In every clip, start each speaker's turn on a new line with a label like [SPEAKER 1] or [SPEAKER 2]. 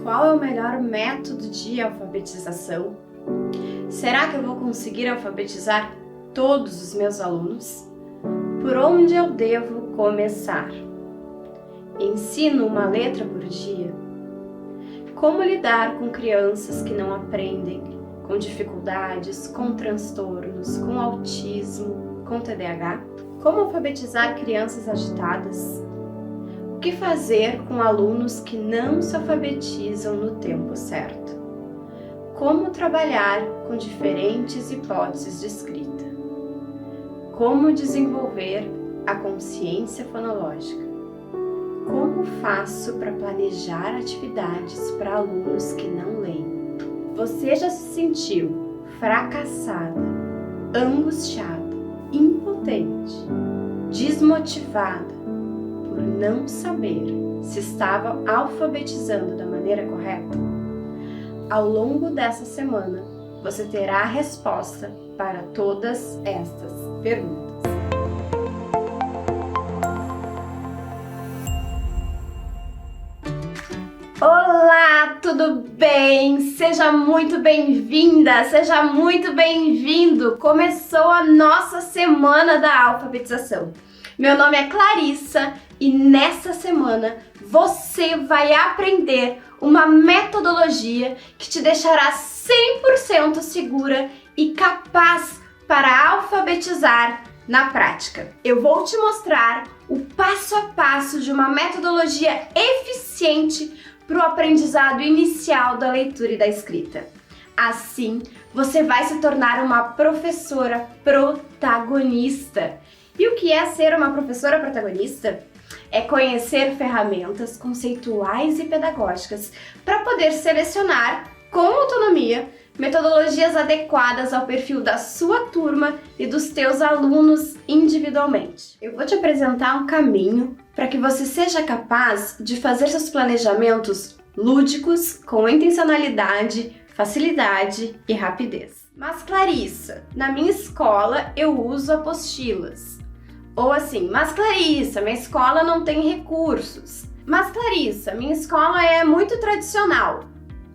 [SPEAKER 1] Qual é o melhor método de alfabetização? Será que eu vou conseguir alfabetizar todos os meus alunos? Por onde eu devo começar? Ensino uma letra por dia? Como lidar com crianças que não aprendem, com dificuldades, com transtornos, com autismo, com TDAH? Como alfabetizar crianças agitadas? O que fazer com alunos que não se alfabetizam no tempo certo? Como trabalhar com diferentes hipóteses de escrita? Como desenvolver a consciência fonológica? Como faço para planejar atividades para alunos que não leem? Você já se sentiu fracassada, angustiada, impotente, desmotivada por não saber se estava alfabetizando da maneira correta? Ao longo dessa semana, você terá a resposta para todas estas perguntas. Olá, tudo bem? Seja muito bem-vinda, seja muito bem-vindo! Começou a nossa semana da alfabetização. Meu nome é Clarissa e nessa semana você vai aprender uma metodologia que te deixará 100% segura e capaz para alfabetizar na prática. Eu vou te mostrar o passo a passo de uma metodologia eficiente para o aprendizado inicial da leitura e da escrita. Assim, você vai se tornar uma professora protagonista. E o que é ser uma professora protagonista? É conhecer ferramentas conceituais e pedagógicas para poder selecionar, com autonomia, metodologias adequadas ao perfil da sua turma e dos teus alunos individualmente. Eu vou te apresentar um caminho para que você seja capaz de fazer seus planejamentos lúdicos, com intencionalidade, facilidade e rapidez. Mas Clarissa, na minha escola eu uso apostilas. Ou assim, mas Clarissa, minha escola não tem recursos. Mas Clarissa, minha escola é muito tradicional.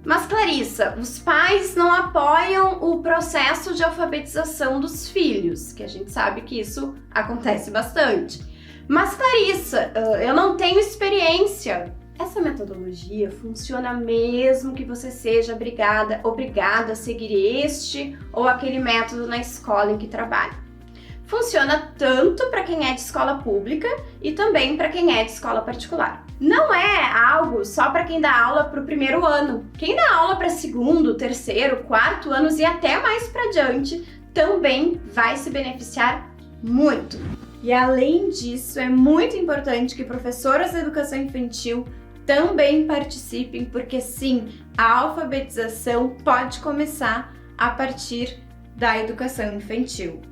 [SPEAKER 1] Mas Clarissa, os pais não apoiam o processo de alfabetização dos filhos, que a gente sabe que isso acontece bastante. Mas Clarissa, eu não tenho experiência. Essa metodologia funciona mesmo que você seja obrigada a seguir este ou aquele método na escola em que trabalha. Funciona tanto para quem é de escola pública e também para quem é de escola particular. Não é algo só para quem dá aula para o primeiro ano. Quem dá aula para segundo, terceiro, quarto anos e até mais para diante também vai se beneficiar muito. E além disso, é muito importante que professoras de educação infantil também participem, porque sim, a alfabetização pode começar a partir da educação infantil.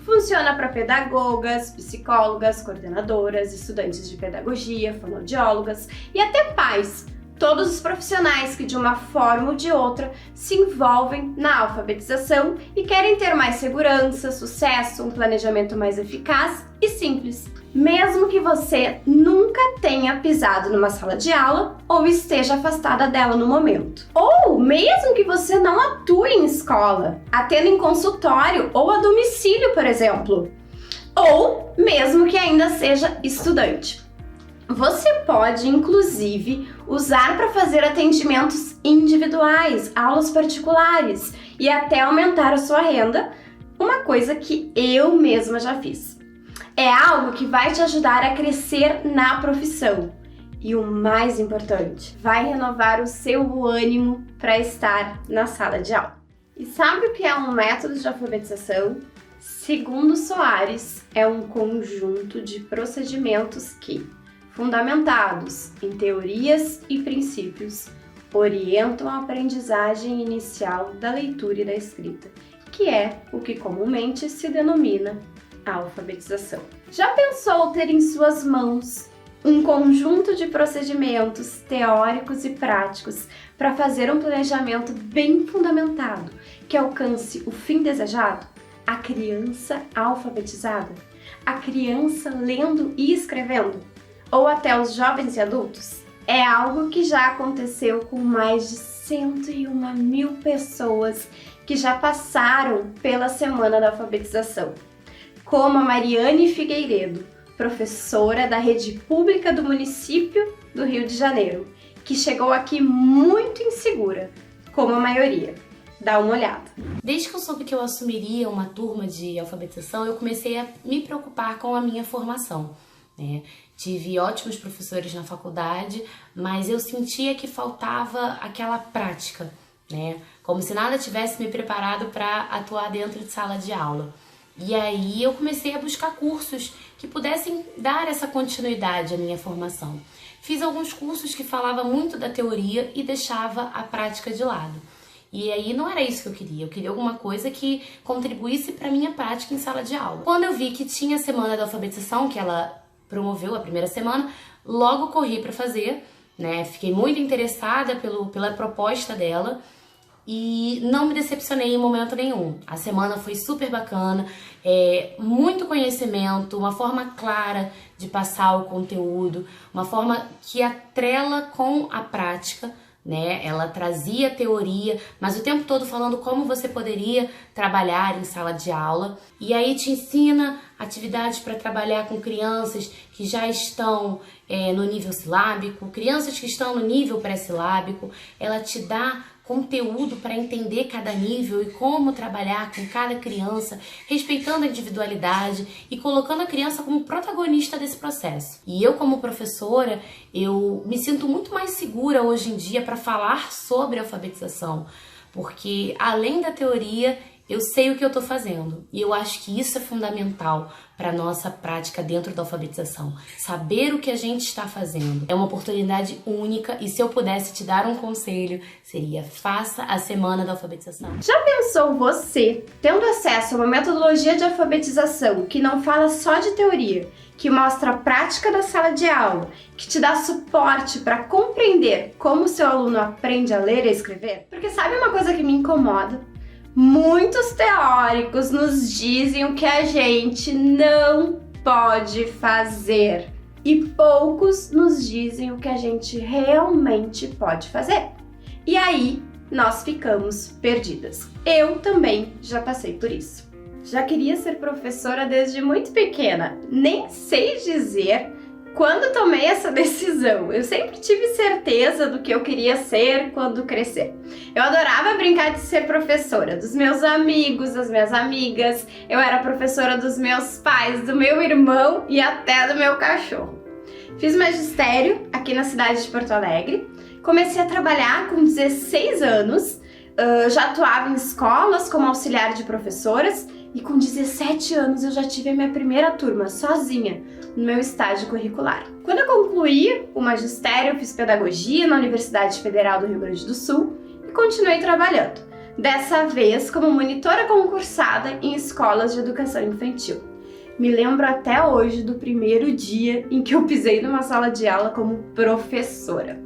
[SPEAKER 1] Funciona para pedagogas, psicólogas, coordenadoras, estudantes de pedagogia, fonoaudiólogas e até pais. Todos os profissionais que de uma forma ou de outra se envolvem na alfabetização e querem ter mais segurança, sucesso, um planejamento mais eficaz e simples. Mesmo que você nunca tenha pisado numa sala de aula ou esteja afastada dela no momento. Ou mesmo que você não atue em escola, atenda em consultório ou a domicílio, por exemplo. Ou mesmo que ainda seja estudante. Você pode, inclusive, usar para fazer atendimentos individuais, aulas particulares e até aumentar a sua renda, uma coisa que eu mesma já fiz. É algo que vai te ajudar a crescer na profissão. E o mais importante, vai renovar o seu ânimo para estar na sala de aula. E sabe o que é um método de alfabetização? Segundo Soares, é um conjunto de procedimentos que, fundamentados em teorias e princípios, orientam a aprendizagem inicial da leitura e da escrita, que é o que comumente se denomina a alfabetização. Já pensou ter em suas mãos um conjunto de procedimentos teóricos e práticos para fazer um planejamento bem fundamentado que alcance o fim desejado? A criança alfabetizada? A criança lendo e escrevendo? Ou até os jovens e adultos? é algo que já aconteceu com mais de 101 mil pessoas que já passaram pela Semana da Alfabetização, como a Mariane Figueiredo, professora da rede pública do município do Rio de Janeiro, que chegou aqui muito insegura, como a maioria. Dá uma olhada.
[SPEAKER 2] Desde que eu soube que eu assumiria uma turma de alfabetização, eu comecei a me preocupar com a minha formação, né? Tive ótimos professores na faculdade, mas eu sentia que faltava aquela prática, né? Como se nada tivesse me preparado para atuar dentro de sala de aula. E aí eu comecei a buscar cursos que pudessem dar essa continuidade à minha formação. Fiz alguns cursos que falavam muito da teoria e deixava a prática de lado. E aí não era isso que eu queria alguma coisa que contribuísse para a minha prática em sala de aula. Quando eu vi que tinha a Semana da Alfabetização, que ela promoveu a primeira semana, logo corri para fazer, né? Fiquei muito interessada pela proposta dela e não me decepcionei em momento nenhum. A semana foi super bacana, muito conhecimento, uma forma clara de passar o conteúdo, uma forma que atrela com a prática, né? Ela trazia teoria, mas o tempo todo falando como você poderia trabalhar em sala de aula. E aí te ensina atividades para trabalhar com crianças que já estão no nível silábico, crianças que estão no nível pré-silábico. Ela te dá conteúdo para entender cada nível e como trabalhar com cada criança, respeitando a individualidade e colocando a criança como protagonista desse processo. E eu, como professora, eu me sinto muito mais segura hoje em dia para falar sobre alfabetização, porque além da teoria, eu sei o que eu estou fazendo. E eu acho que isso é fundamental para a nossa prática dentro da alfabetização. Saber o que a gente está fazendo. É uma oportunidade única e se eu pudesse te dar um conselho, seria: faça a Semana da Alfabetização.
[SPEAKER 1] Já pensou você tendo acesso a uma metodologia de alfabetização que não fala só de teoria, que mostra a prática da sala de aula, que te dá suporte para compreender como o seu aluno aprende a ler e a escrever? Porque sabe uma coisa que me incomoda? Muitos teóricos nos dizem o que a gente não pode fazer e poucos nos dizem o que a gente realmente pode fazer. E aí nós ficamos perdidas. Eu também já passei por isso. Já queria ser professora desde muito pequena, nem sei dizer quando tomei essa decisão. Eu sempre tive certeza do que eu queria ser quando crescer. Eu adorava brincar de ser professora dos meus amigos, das minhas amigas. Eu era professora dos meus pais, do meu irmão e até do meu cachorro. Fiz magistério aqui na cidade de Porto Alegre. Comecei a trabalhar com 16 anos. Já atuava em escolas como auxiliar de professoras. E com 17 anos eu já tive a minha primeira turma, sozinha, no meu estágio curricular. Quando eu concluí o magistério, eu fiz pedagogia na Universidade Federal do Rio Grande do Sul e continuei trabalhando, dessa vez como monitora concursada em escolas de educação infantil. Me lembro até hoje do primeiro dia em que eu pisei numa sala de aula como professora,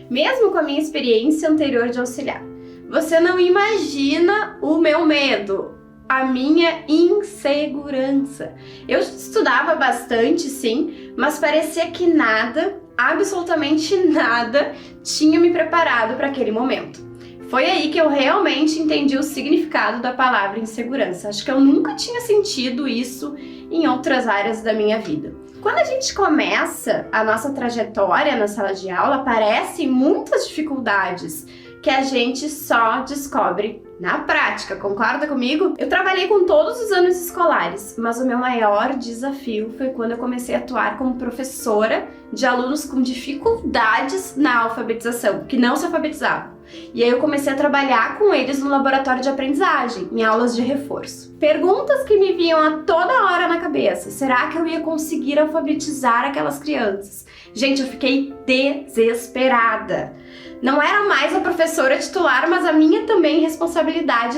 [SPEAKER 1] mesmo com a minha experiência anterior de auxiliar. Você não imagina o meu medo, a minha insegurança. Eu estudava bastante, sim, mas parecia que nada, absolutamente nada, tinha me preparado para aquele momento. Foi aí que eu realmente entendi o significado da palavra insegurança. Acho que eu nunca tinha sentido isso em outras áreas da minha vida. Quando a gente começa a nossa trajetória na sala de aula, aparecem muitas dificuldades que a gente só descobre na prática, concorda comigo? Eu trabalhei com todos os anos escolares, mas o meu maior desafio foi quando eu comecei a atuar como professora de alunos com dificuldades na alfabetização, que não se alfabetizavam. E aí eu comecei a trabalhar com eles no laboratório de aprendizagem, em aulas de reforço. Perguntas que me vinham a toda hora na cabeça: será que eu ia conseguir alfabetizar aquelas crianças? Gente, eu fiquei desesperada. Não era mais a professora titular, mas a minha também responsabilidade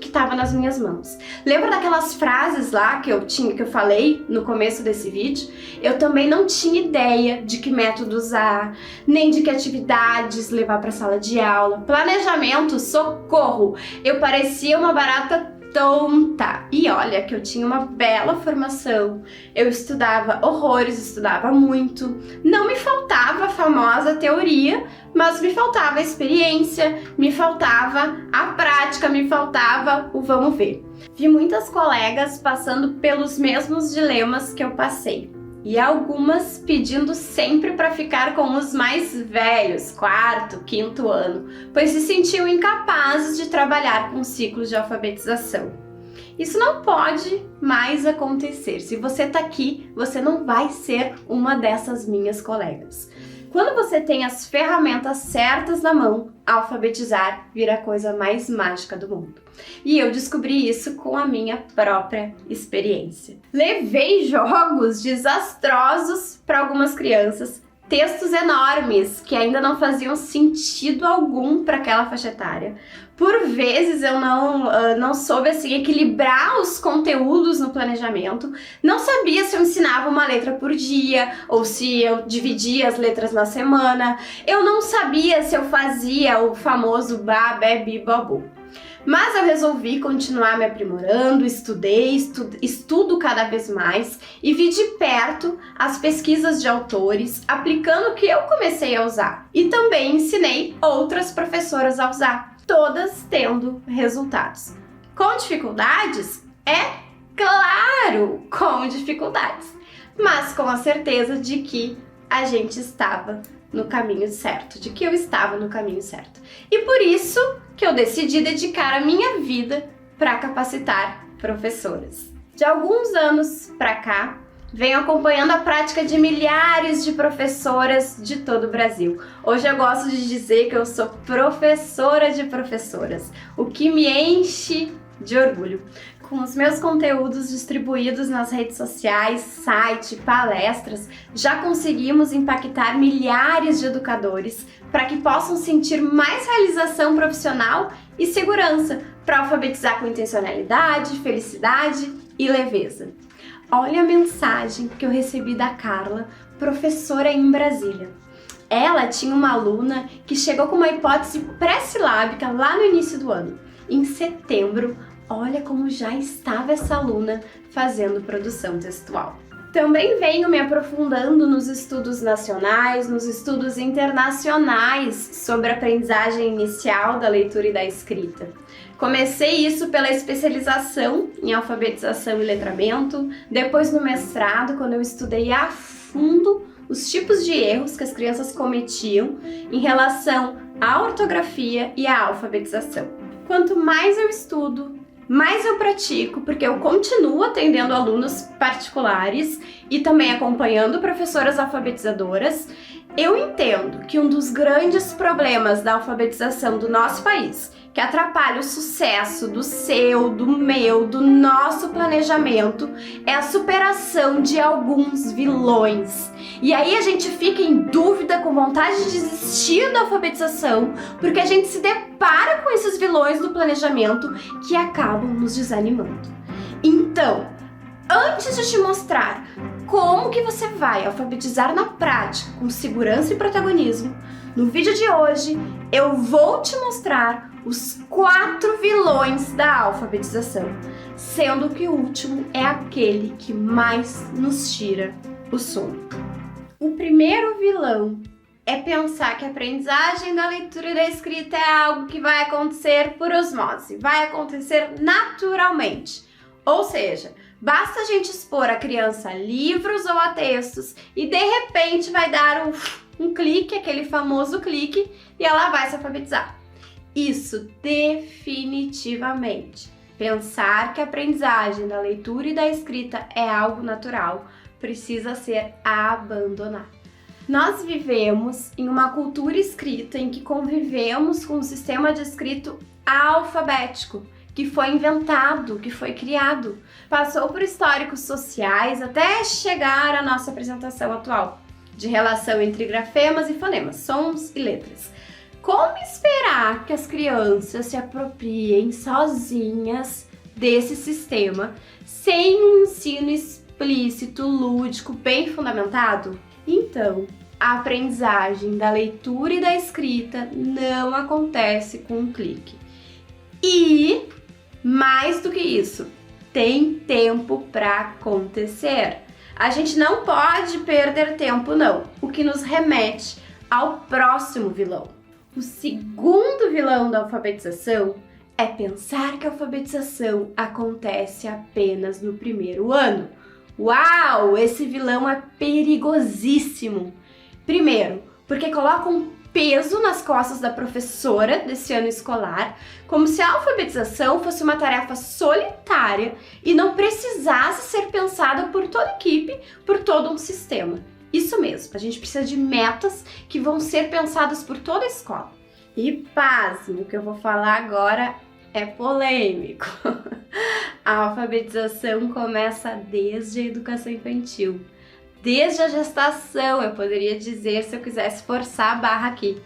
[SPEAKER 1] que estava nas minhas mãos. Lembra daquelas frases lá que eu falei no começo desse vídeo? Eu também não tinha ideia de que método usar, nem de que atividades levar para a sala de aula. Planejamento, socorro! Eu parecia uma barata tonta. E olha que eu tinha uma bela formação, eu estudava horrores, estudava muito, não me faltava a famosa teoria, mas me faltava a experiência, me faltava a prática, me faltava o vamos ver. Vi muitas colegas passando pelos mesmos dilemas que eu passei. E algumas pedindo sempre para ficar com os mais velhos, 4º, 5º ano, pois se sentiam incapazes de trabalhar com ciclos de alfabetização. Isso não pode mais acontecer. Se você tá aqui, você não vai ser uma dessas minhas colegas. Quando você tem as ferramentas certas na mão, alfabetizar vira a coisa mais mágica do mundo. E eu descobri isso com a minha própria experiência. Levei jogos desastrosos para algumas crianças, textos enormes que ainda não faziam sentido algum para aquela faixa etária. Por vezes eu não soube assim, equilibrar os conteúdos no planejamento, não sabia se eu ensinava uma letra por dia ou se eu dividia as letras na semana, eu não sabia se eu fazia o famoso ba, be, bi, babu. Mas eu resolvi continuar me aprimorando, estudo cada vez mais e vi de perto as pesquisas de autores, aplicando o que eu comecei a usar. E também ensinei outras professoras a usar, todas tendo resultados. Com dificuldades? É claro, com dificuldades, mas com a certeza de que a gente estava no caminho certo, de que eu estava no caminho certo. E por isso que eu decidi dedicar a minha vida para capacitar professoras. De alguns anos para cá, venho acompanhando a prática de milhares de professoras de todo o Brasil. Hoje eu gosto de dizer que eu sou professora de professoras, o que me enche de orgulho. Com os meus conteúdos distribuídos nas redes sociais, site, palestras, já conseguimos impactar milhares de educadores para que possam sentir mais realização profissional e segurança para alfabetizar com intencionalidade, felicidade e leveza. Olha a mensagem que eu recebi da Carla, professora em Brasília. Ela tinha uma aluna que chegou com uma hipótese pré-silábica lá no início do ano. Em setembro, olha como já estava essa aluna fazendo produção textual. Também venho me aprofundando nos estudos nacionais, nos estudos internacionais sobre a aprendizagem inicial da leitura e da escrita. Comecei isso pela especialização em alfabetização e letramento, depois no mestrado, quando eu estudei a fundo os tipos de erros que as crianças cometiam em relação à ortografia e à alfabetização. Quanto mais eu estudo, mais eu pratico, porque eu continuo atendendo alunos particulares e também acompanhando professoras alfabetizadoras, eu entendo que um dos grandes problemas da alfabetização do nosso país, que atrapalha o sucesso do seu, do meu, do nosso planejamento, é a superação de alguns vilões. E aí a gente fica em dúvida, com vontade de desistir da alfabetização, porque a gente se depara com esses vilões do planejamento que acabam nos desanimando. Então, antes de te mostrar como que você vai alfabetizar na prática com segurança e protagonismo, no vídeo de hoje eu vou te mostrar os 4 vilões da alfabetização, sendo que o último é aquele que mais nos tira o sono. O primeiro vilão é pensar que a aprendizagem da leitura e da escrita é algo que vai acontecer por osmose, vai acontecer naturalmente. Ou seja, basta a gente expor a criança a livros ou a textos e de repente vai dar um clique, aquele famoso clique, e ela vai se alfabetizar. Isso definitivamente. Pensar que a aprendizagem da leitura e da escrita é algo natural precisa ser abandonado. Nós vivemos em uma cultura escrita em que convivemos com um sistema de escrito alfabético, que foi inventado, que foi criado, passou por históricos sociais até chegar à nossa apresentação atual, de relação entre grafemas e fonemas, sons e letras. Como esperar que as crianças se apropriem sozinhas desse sistema sem um ensino explícito, lúdico, bem fundamentado? Então, a aprendizagem da leitura e da escrita não acontece com um clique. E Mais do que isso, tem tempo para acontecer. A gente não pode perder tempo, não, o que nos remete ao próximo vilão. O segundo vilão da alfabetização é pensar que a alfabetização acontece apenas no primeiro ano. Uau, esse vilão é perigosíssimo. Primeiro, porque coloca um peso nas costas da professora desse ano escolar, como se a alfabetização fosse uma tarefa solitária e não precisasse ser pensada por toda a equipe, por todo um sistema. Isso mesmo, a gente precisa de metas que vão ser pensadas por toda a escola. E pasme, o que eu vou falar agora é polêmico. A alfabetização começa desde a educação infantil. Desde a gestação, eu poderia dizer, se eu quisesse forçar a barra aqui.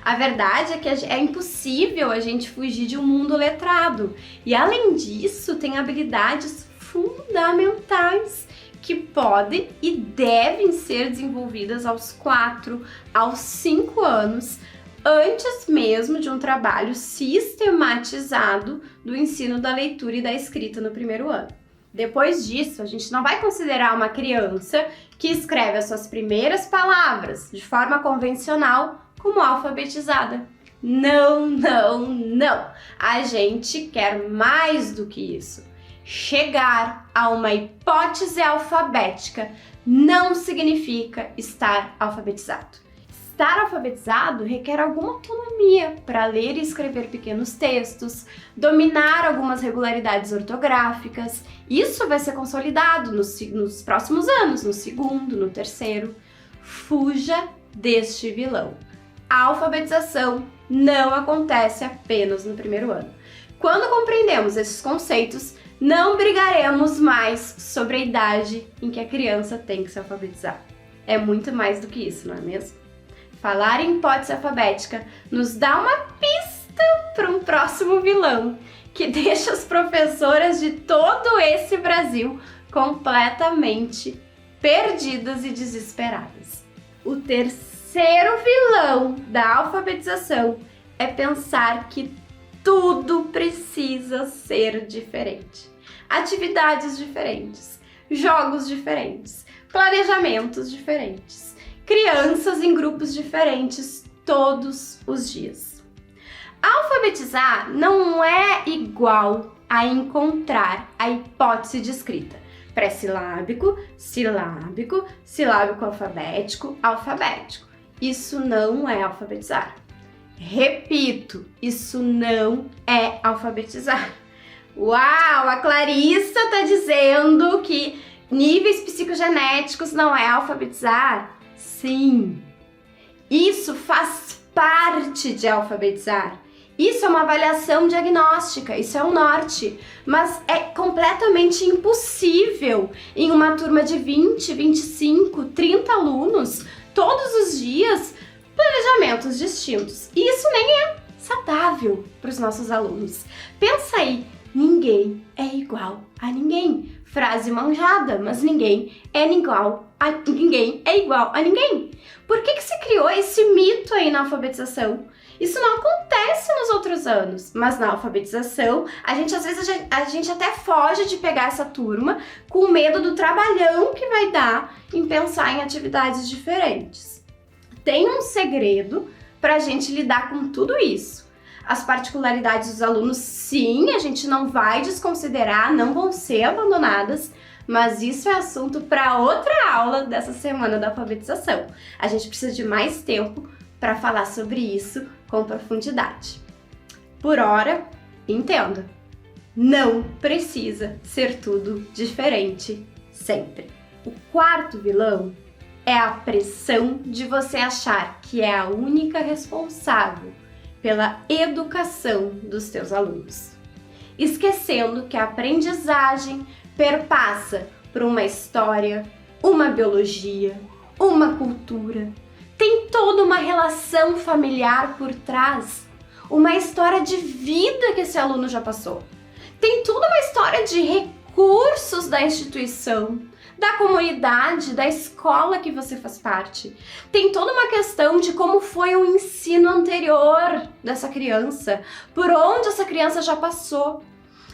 [SPEAKER 1] A verdade é que é impossível a gente fugir de um mundo letrado. E além disso, tem habilidades fundamentais que podem e devem ser desenvolvidas aos 4, aos 5 anos, antes mesmo de um trabalho sistematizado do ensino da leitura e da escrita no primeiro ano. Depois disso, a gente não vai considerar uma criança que escreve as suas primeiras palavras de forma convencional como alfabetizada. Não, não, não! A gente quer mais do que isso. Chegar a uma hipótese alfabética não significa estar alfabetizado. Estar alfabetizado requer alguma autonomia para ler e escrever pequenos textos, dominar algumas regularidades ortográficas. Isso vai ser consolidado nos próximos anos, no segundo, no terceiro. Fuja deste vilão. A alfabetização não acontece apenas no primeiro ano. Quando compreendemos esses conceitos, não brigaremos mais sobre a idade em que a criança tem que se alfabetizar. É muito mais do que isso, não é mesmo? Falar em hipótese alfabética nos dá uma pista para um próximo vilão, que deixa as professoras de todo esse Brasil completamente perdidas e desesperadas. O terceiro vilão da alfabetização é pensar que tudo precisa ser diferente. Atividades diferentes, jogos diferentes, planejamentos diferentes. Crianças em grupos diferentes todos os dias. Alfabetizar não é igual a encontrar a hipótese de escrita. Pré-silábico, silábico, silábico alfabético, alfabético. Isso não é alfabetizar. Repito, isso não é alfabetizar. Uau, a Clarissa está dizendo que níveis psicogenéticos não é alfabetizar. Sim, isso faz parte de alfabetizar. Isso é uma avaliação diagnóstica, isso é um norte, mas é completamente impossível em uma turma de 20, 25, 30 alunos, todos os dias, planejamentos distintos. E isso nem é saudável para os nossos alunos. Pensa aí, ninguém é igual a ninguém. Frase manjada, mas ninguém é igual a ninguém. Por que se criou esse mito aí na alfabetização? Isso não acontece nos outros anos, mas na alfabetização, às vezes a gente até foge de pegar essa turma com medo do trabalhão que vai dar em pensar em atividades diferentes. Tem um segredo para a gente lidar com tudo isso. As particularidades dos alunos, sim, a gente não vai desconsiderar, não vão ser abandonadas, mas isso é assunto para outra aula dessa semana da alfabetização. A gente precisa de mais tempo para falar sobre isso com profundidade. Por hora, entenda, não precisa ser tudo diferente sempre. O quarto vilão é a pressão de você achar que é a única responsável pela educação dos teus alunos, esquecendo que a aprendizagem perpassa por uma história, uma biologia, uma cultura, tem toda uma relação familiar por trás, uma história de vida que esse aluno já passou, tem toda uma história de recursos da instituição, da comunidade, da escola que você faz parte. Tem toda uma questão de como foi o ensino anterior dessa criança, por onde essa criança já passou.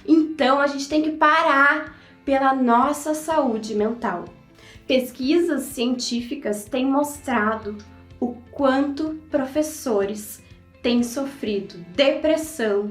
[SPEAKER 1] Então a gente tem que parar pela nossa saúde mental. Pesquisas científicas têm mostrado o quanto professores têm sofrido depressão,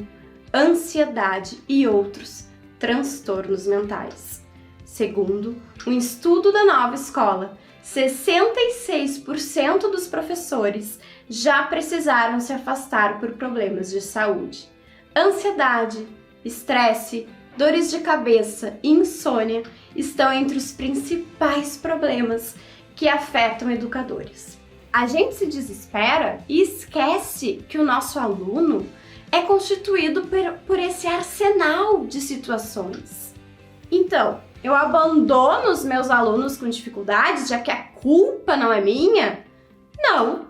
[SPEAKER 1] ansiedade e outros transtornos mentais. Segundo um estudo da Nova Escola, 66% dos professores já precisaram se afastar por problemas de saúde. Ansiedade, estresse, dores de cabeça e insônia estão entre os principais problemas que afetam educadores. A gente se desespera e esquece que o nosso aluno é constituído por esse arsenal de situações. Então, eu abandono os meus alunos com dificuldades, já que a culpa não é minha? Não,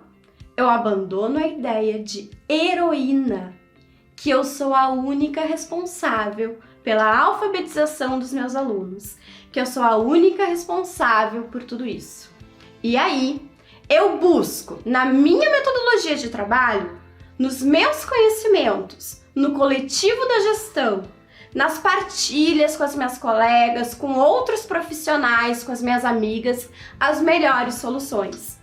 [SPEAKER 1] eu abandono a ideia de heroína, que eu sou a única responsável pela alfabetização dos meus alunos, que eu sou a única responsável por tudo isso. E aí, eu busco, na minha metodologia de trabalho, nos meus conhecimentos, no coletivo da gestão, nas partilhas com as minhas colegas, com outros profissionais, com as minhas amigas, as melhores soluções.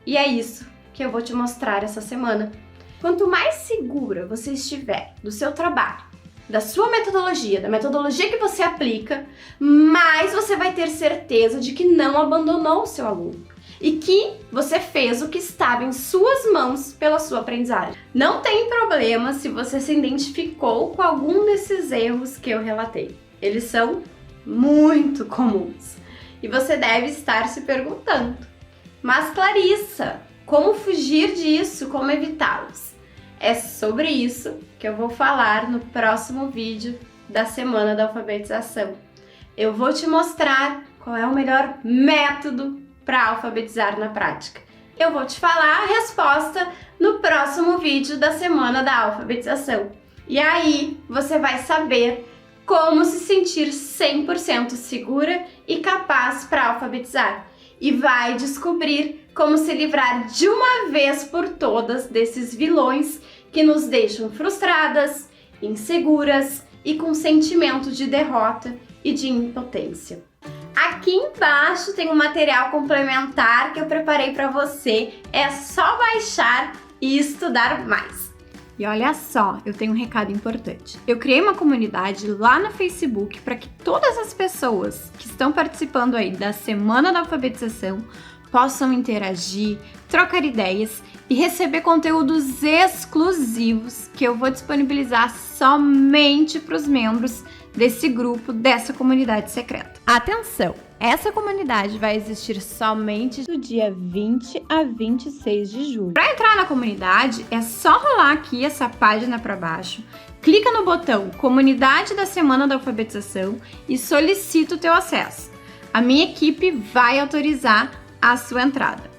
[SPEAKER 1] E é isso que eu vou te mostrar essa semana. Quanto mais segura você estiver do seu trabalho, da sua metodologia, da metodologia que você aplica, mais você vai ter certeza de que não abandonou o seu aluno e que você fez o que estava em suas mãos pela sua aprendizagem. Não tem problema se você se identificou com algum desses erros que eu relatei. Eles são muito comuns e você deve estar se perguntando: mas Clarissa, como fugir disso? Como evitá-los? É sobre isso que eu vou falar no próximo vídeo da Semana da Alfabetização. Eu vou te mostrar qual é o melhor método para alfabetizar na prática. Eu vou te falar a resposta no próximo vídeo da Semana da Alfabetização. E aí você vai saber como se sentir 100% segura e capaz para alfabetizar. E vai descobrir como se livrar de uma vez por todas desses vilões que nos deixam frustradas, inseguras e com sentimento de derrota e de impotência. Aqui embaixo tem um material complementar que eu preparei para você. É só baixar e estudar mais. E olha só, eu tenho um recado importante. Eu criei uma comunidade lá no Facebook para que todas as pessoas que estão participando aí da Semana da Alfabetização possam interagir, trocar ideias e receber conteúdos exclusivos que eu vou disponibilizar somente para os membros desse grupo, dessa comunidade secreta. Atenção! Essa comunidade vai existir somente do dia 20 a 26 de julho. Para entrar na comunidade, é só rolar aqui essa página para baixo, clica no botão Comunidade da Semana da Alfabetização e solicita o teu acesso. A minha equipe vai autorizar a sua entrada.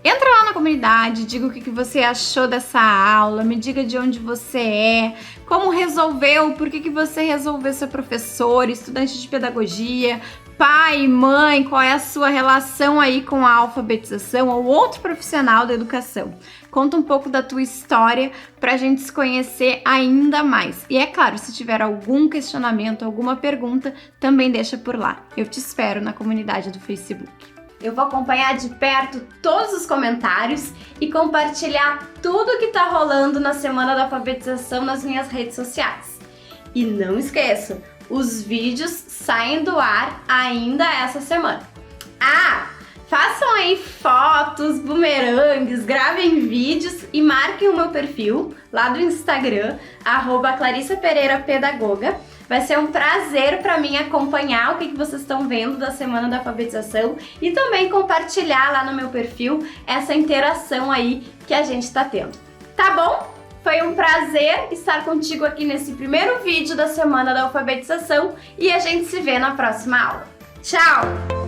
[SPEAKER 1] Entra lá na comunidade, diga o que você achou dessa aula, me diga de onde você é, como resolveu, por que você resolveu ser professor, estudante de pedagogia, pai, mãe, qual é a sua relação aí com a alfabetização ou outro profissional da educação. Conta um pouco da tua história para a gente se conhecer ainda mais. E é claro, se tiver algum questionamento, alguma pergunta, também deixa por lá. Eu te espero na comunidade do Facebook. Eu vou acompanhar de perto todos os comentários e compartilhar tudo que tá rolando na Semana da Alfabetização nas minhas redes sociais. E não esqueça, os vídeos saem do ar ainda essa semana. Façam aí fotos, bumerangues, gravem vídeos e marquem o meu perfil lá do Instagram, @ClarissaPereiraPedagoga. Vai ser um prazer para mim acompanhar o que vocês estão vendo da Semana da Alfabetização e também compartilhar lá no meu perfil essa interação aí que a gente está tendo. Tá bom? Foi um prazer estar contigo aqui nesse primeiro vídeo da Semana da Alfabetização e a gente se vê na próxima aula. Tchau!